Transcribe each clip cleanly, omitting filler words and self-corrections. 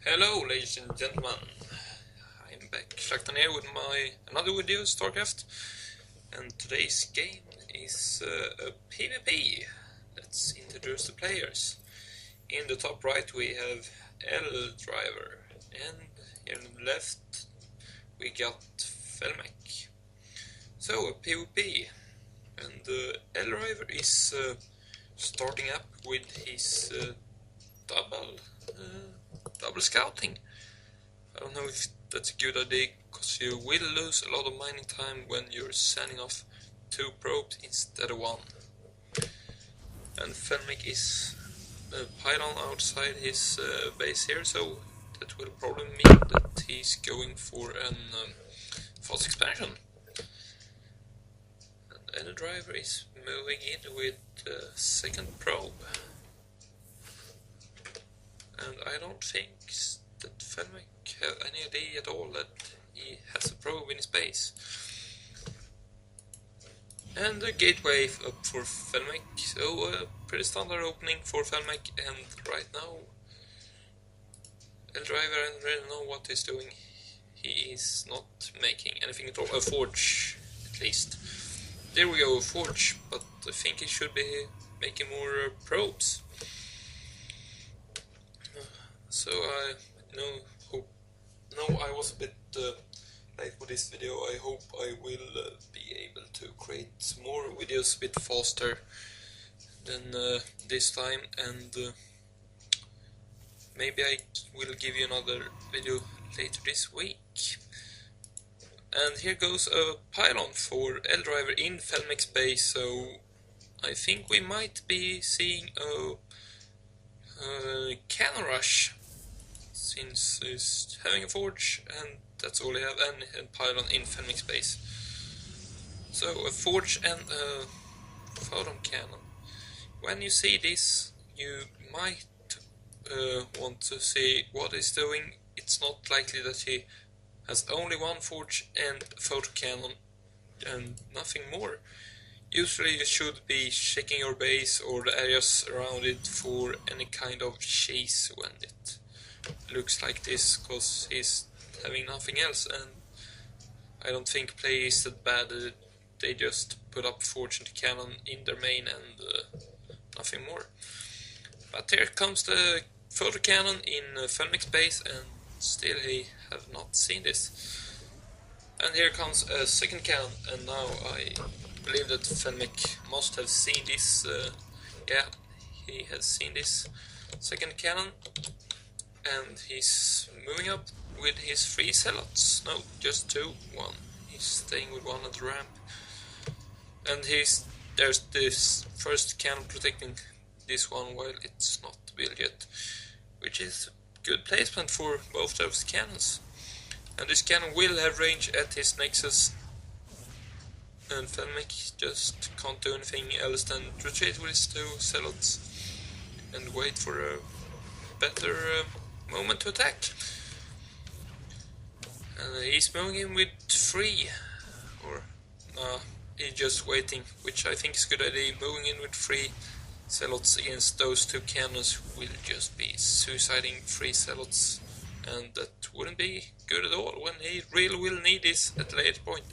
Hello, ladies and gentlemen. I'm back, Slakthack here with my another video, Starcraft, and today's game is a PvP. Let's introduce the players. In the top right we have ElleDriver, and here on the left we got FellmeK. So a PvP, and ElleDriver is starting up with his double scouting. I don't know if that's a good idea, because you will lose a lot of mining time when you're sending off 2 probes instead of 1. And FellmeK is a pylon outside his base here, so that will probably mean that he's going for an fast expansion. And ElleDriver is moving in with the 2nd probe. And I don't think that FellmeK have any idea at all that he has a probe in his base. And a gateway up for FellmeK, so a pretty standard opening for FellmeK, and right now ElleDriver, I don't really know what he's doing. He is not making anything at all, a forge at least. There we go, a forge, but I think he should be making more probes. So I I was a bit late with this video. I hope I will be able to create more videos a bit faster than this time, and maybe I will give you another video later this week. And here goes a pylon for ElleDriver in FellmeK's base, so I think we might be seeing a cannon rush, since he's having a forge, and that's all he have, and pylon in FellmeK's base. So a forge and a photon cannon. When you see this, you might want to see what he's doing. It's not likely that he has only 1 forge and a photon cannon and nothing more. Usually you should be checking your base or the areas around it for any kind of chase when it looks like this, because he's having nothing else, and I don't think play is that bad. They just put up forge and cannon in their main and nothing more. But here comes the photon cannon in FellmeK's base, and still he have not seen this. And here comes a 2nd cannon, and now I believe that FellmeK must have seen this. Yeah, he has seen this 2nd cannon, and he's moving up with his 3 zealots. No, just 2. 1. He's staying with 1 at the ramp, and there's this 1st cannon protecting this one while it's not built yet, which is good placement for both those cannons. And this cannon will have range at his nexus, and FellmeK just can't do anything else than retreat with his 2 zealots and wait for a better moment to attack. And he's moving in with 3, or he's just waiting, which I think is a good idea. Moving in with 3 zealots against those 2 cannons will just be suiciding 3 zealots, and that wouldn't be good at all when he really will need this at a later point.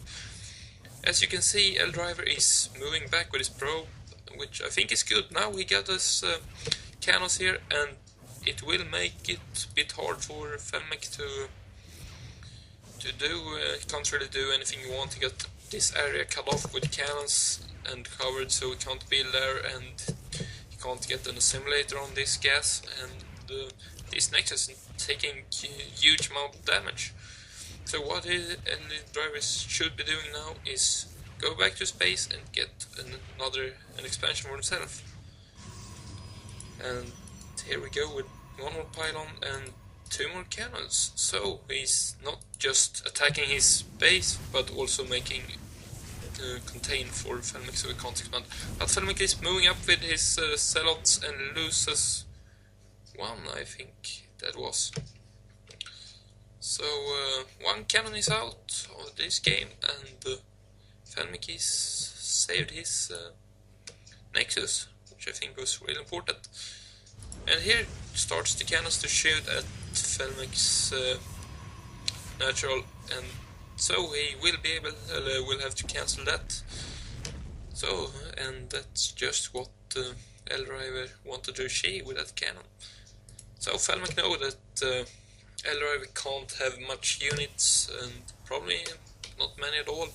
As you can see, ElleDriver is moving back with his probe, which I think is good. Now he got his cannons here, and it will make it a bit hard for FellmeK to do. He can't really do anything you want. He got this area cut off with cannons and covered, so he can't build there, and he can't get an assimilator on this gas, and this nexus is taking huge amount of damage. So what ElleDriver should be doing now is go back to space and get an expansion for himself. And here we go with 1 more pylon and 2 more cannons. So he's not just attacking his base, but also making contain for FellmeK, so he can't expand. But FellmeK is moving up with his zealots and loses 1, I think that was. So 1 cannon is out of this game, and FellmeK is saved his nexus, which I think was really important. And here starts the cannons to shoot at FellmeK's natural, and so he will be able, will have to cancel that. So, and that's just what ElleDriver wanted to achieve with that cannon. So FellmeK know that ElleDriver can't have much units, and probably not many at all.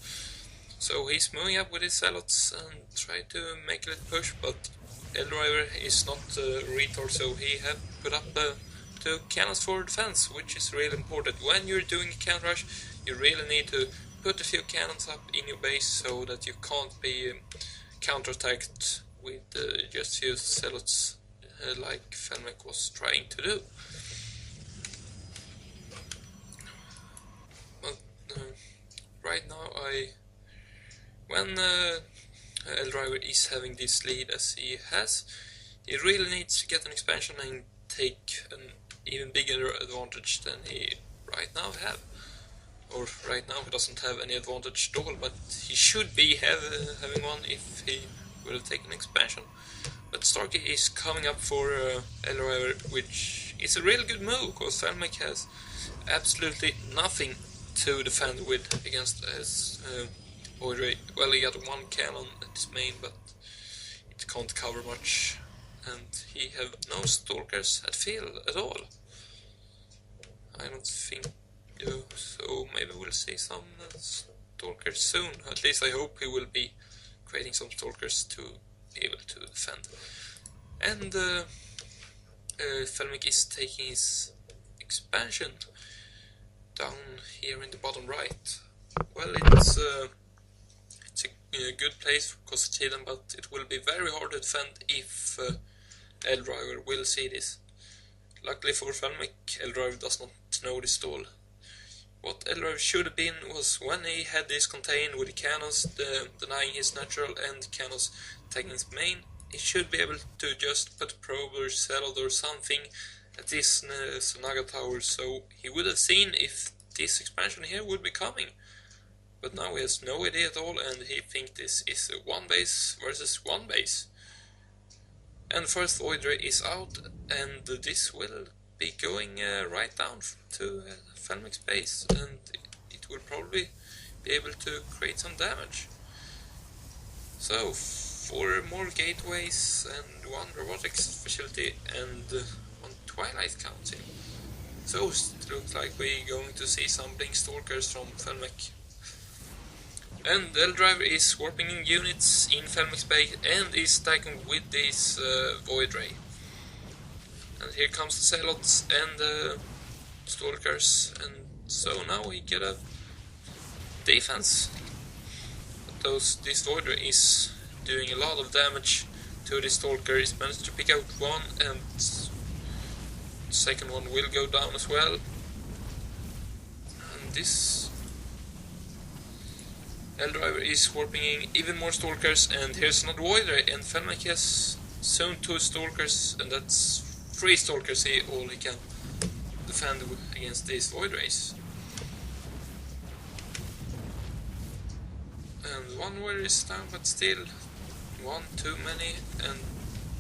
So he's moving up with his zealots and try to make a little push, but ElleDriver is not a retard, so he have put up 2 cannons for defense, which is really important. When you're doing a cannon rush, you really need to put a few cannons up in your base so that you can't be counterattacked with just few zealots like FellmeK was trying to do. But right now, when ElleDriver is having this lead as he has, he really needs to get an expansion and take an even bigger advantage than he right now have. Or right now he doesn't have any advantage at all, but he should be having one if he will have taken expansion. But Starkey is coming up for ElleDriver, which is a really good move, because FellmeK has absolutely nothing to defend with against his Void Ray. Well, he got 1 cannon at his main, but it can't cover much, and he have no stalkers at field at all. I don't think so. Maybe we'll see some stalkers soon. At least I hope he will be creating some stalkers to be able to defend. And FellmeK is taking his expansion down here in the bottom right. Well, it's a good place because it's hidden, but it will be very hard to defend if ElleDriver will see this. Luckily for FellmeK, ElleDriver does not know this at all. What ElleDriver should have been was when he had this contained with the cannons denying his natural and cannons taking his main, he should be able to just put a probe or zealot or something at this Sonaga tower, so he would have seen if this expansion here would be coming. But now he has no idea at all, and he thinks this is a 1 base versus 1 base. And first Void Ray is out, and this will be going right down to FellmeK's base, and it will probably be able to create some damage. So 4 more gateways and 1 robotics facility and 1 Twilight Council. So it looks like we're going to see some Blink Stalkers from FellmeK. And ElleDriver is warping in units in FellmeK's base and is stacking with this Void Ray. And here comes the Zealots and the Stalkers, and so now we get a defense. But this Void Ray is doing a lot of damage to the Stalker. He's managed to pick out 1, and the second one will go down as well. And this ElleDriver is warping in even more Stalkers, and here's another Void Ray, and FellmeK has soon 2 Stalkers, and that's 3 Stalkers all he can defend against these Void Rays. And 1 Void Ray is down, but still 1 too many, and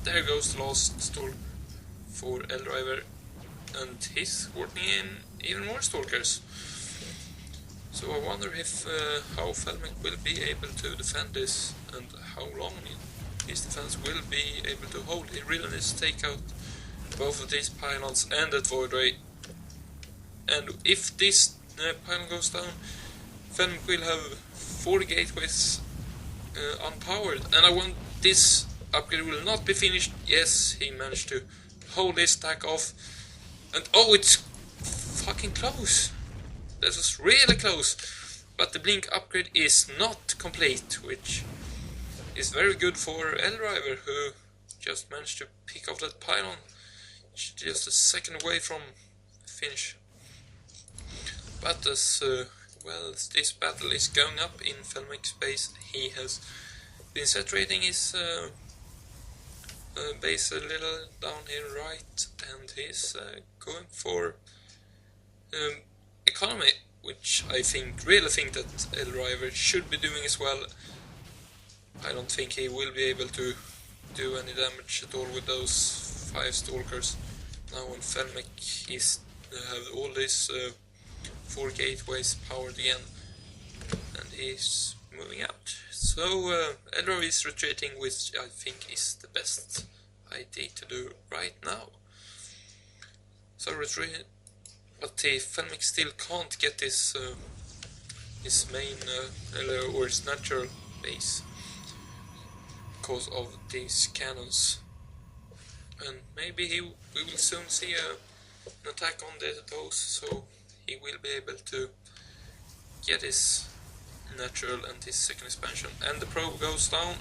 there goes the last Stalker for ElleDriver, and he's warping in even more Stalkers. So I wonder if how FellmeK will be able to defend this, and how long his defense will be able to hold. He really needs to take out both of these pylons and that Void Ray. And if this pylon goes down, FellmeK will have 4 gateways unpowered. And I want this upgrade will not be finished. Yes, he managed to hold this stack off. And oh, it's fucking close. This was really close, but the Blink upgrade is not complete, which is very good for ElleDriver, who just managed to pick off that pylon just a second away from finish. But as well as this battle is going up in FellmeK's base, he has been saturating his base a little down here right, and he's going for economy, which I really think that ElleDriver should be doing as well. I don't think he will be able to do any damage at all with those 5 Stalkers. Now when FellmeK is have all these 4 gateways powered again, and he's moving out. So ElleDriver is retreating, which I think is the best idea to do right now. So retreat, but the FellmeK still can't get his main or his natural base because of these cannons, and maybe we will soon see an attack on those, so he will be able to get his natural and his second expansion. And the probe goes down,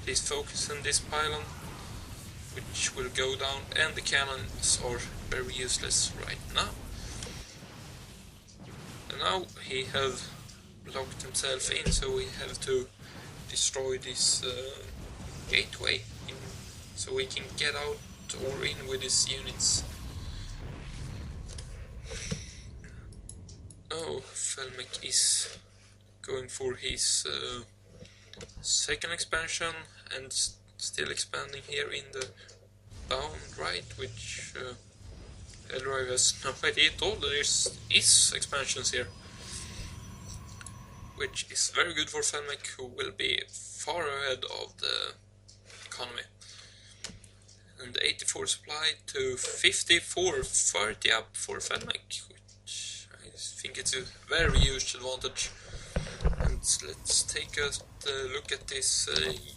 he's focusing this pylon, which will go down, and the cannons are very useless right now. And now he have locked himself in, so we have to destroy this gateway so we can get out or in with his units. Oh, FellmeK is going for his second expansion and still expanding here in the bound right, which ElleDriver has no idea at all. There is expansions here, which is very good for FellmeK, who will be far ahead of the economy. And 84 supply to 54, 30 up for FellmeK, which I think it's a very huge advantage. And let's take a look at this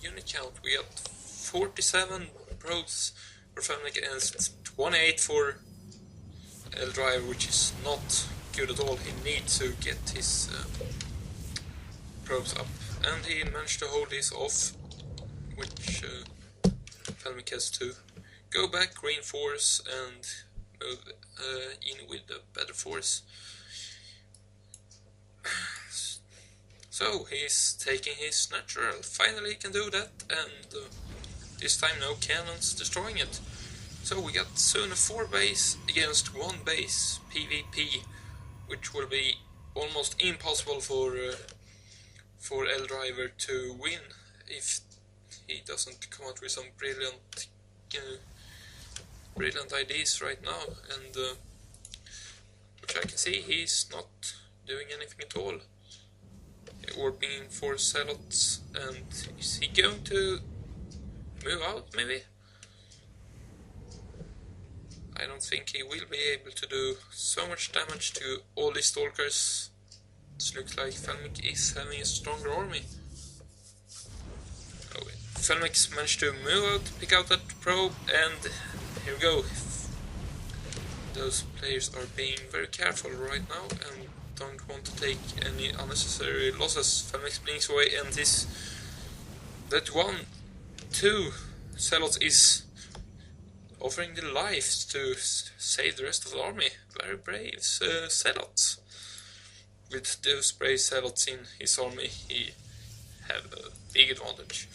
unit count. We got 47 probes for FellmeK and 28 for ElleDriver, which is not good at all. He needs to get his probes up, and he managed to hold this off, which FellmeK has to go back, reinforce, and move in with a better force. So he's taking his natural. Finally he can do that, and this time no cannons destroying it. So we got soon a 4 base against 1 base PvP, which will be almost impossible for ElleDriver to win if he doesn't come out with some brilliant ideas right now. And which I can see he's not doing anything at all. Warping for zealots, and is he going to move out maybe? I don't think he will be able to do so much damage to all these stalkers. It looks like FellmeK is having a stronger army. Oh, FellmeK managed to move out, pick out that probe, and here we go. Those players are being very careful right now and don't want to take any unnecessary losses. FellmeK blinks away, and that 2 zealots is offering their lives to save the rest of the army. Very brave zealots. With those brave zealots in his army, he have a big advantage.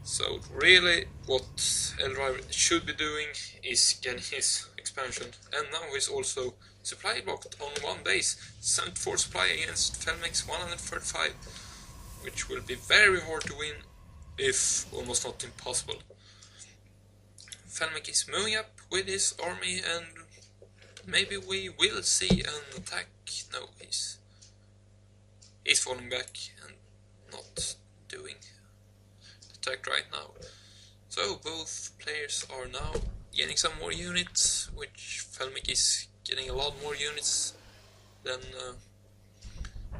So really what ElleDriver should be doing is getting his expansion, and now he's also supply blocked on 1 base. 74 supply against FellmeK's 135, which will be very hard to win, if almost not impossible. FellmeK is moving up with his army, and maybe we will see an attack. No, he's falling back and not doing the attack right now. So both players are now getting some more units, which FellmeK is getting a lot more units than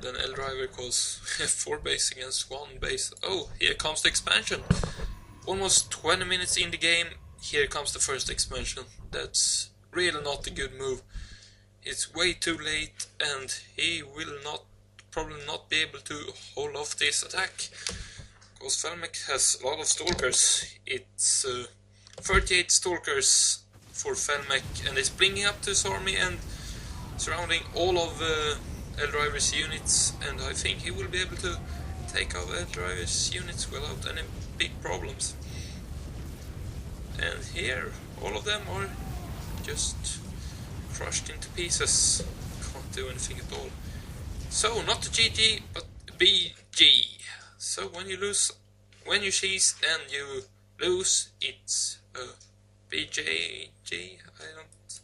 ElleDriver, because 4 base against 1 base. Oh, here comes the expansion. Almost 20 minutes in the game, here comes the first expansion. That's really not a good move. It's way too late, and he will probably not be able to hold off this attack, because FellmeK has a lot of stalkers. It's 38 stalkers for FellmeK, and it's bringing up to his army and surrounding all of ElleDriver's units, and I think he will be able to take out ElleDriver's units without any big problems. And here, all of them are just crushed into pieces. Can't do anything at all. So, not a GG, but BG. So when you cheese and you lose, it's a BJG. I don't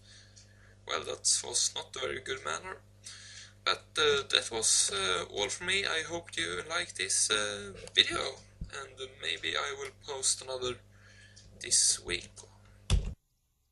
that was not a very good manner. But that was all from me. I hope you liked this video, and maybe I will post another this week.